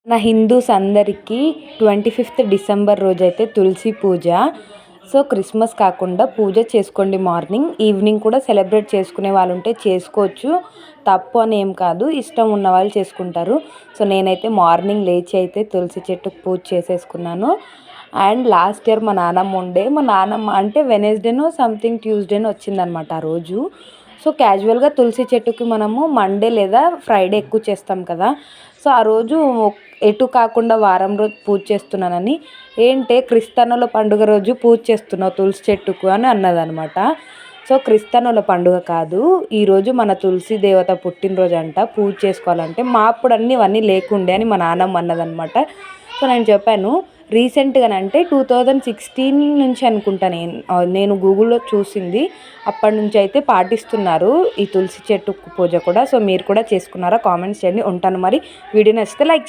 నా హిందూస్ అందరికీ 25th December రోజైతే తులసి పూజ. సో క్రిస్మస్ కాకుండా పూజ చేసుకోండి. మార్నింగ్ ఈవినింగ్ కూడా సెలబ్రేట్ చేసుకునే వాళ్ళు ఉంటే చేసుకోవచ్చు, తప్పు అని ఏం కాదు, ఇష్టం ఉన్న వాళ్ళు చేసుకుంటారు. సో నేనైతే మార్నింగ్ లేచి అయితే తులసి చెట్టుకు పూజ చేసేసుకున్నాను. అండ్ లాస్ట్ ఇయర్ మా నాన్నమ్మ ఉండే, మా నాన్నమ్మ అంటే వెనస్డేనో సంథింగ్ ట్యూస్డేనో వచ్చిందనమాట ఆ రోజు. సో క్యాజువల్గా తులసి చెట్టుకి మనము మండే లేదా ఫ్రైడే ఎక్కువ చేస్తాం కదా. సో ఆ రోజు ఎటు కాకుండా వారం రోజు పూజ చేస్తున్నానని, ఏంటే క్రిస్తనుల పండుగ రోజు పూజ చేస్తున్నావు తులసి చెట్టుకు అని అన్నదనమాట. సో క్రిస్తనుల పండుగ కాదు, ఈరోజు మన తులసి దేవత పుట్టినరోజు అంట, పూజ చేసుకోవాలంటే మా అప్పుడు ఇవన్నీ లేకుండే అని మా నాన్నమ్మ అన్నదనమాట. సో నేను చెప్పాను రీసెంట్గానంటే 2016 నుంచి అనుకుంటా, నేను గూగుల్లో చూసింది, అప్పటి నుంచి అయితే పాటిస్తున్నారు ఈ తులసి చెట్టు పూజ కూడా. సో మీరు కూడా చేసుకున్నారా? కామెంట్స్ చేయండి. ఉంటాను మరి. వీడియో నచ్చితే లైక్ చేయండి.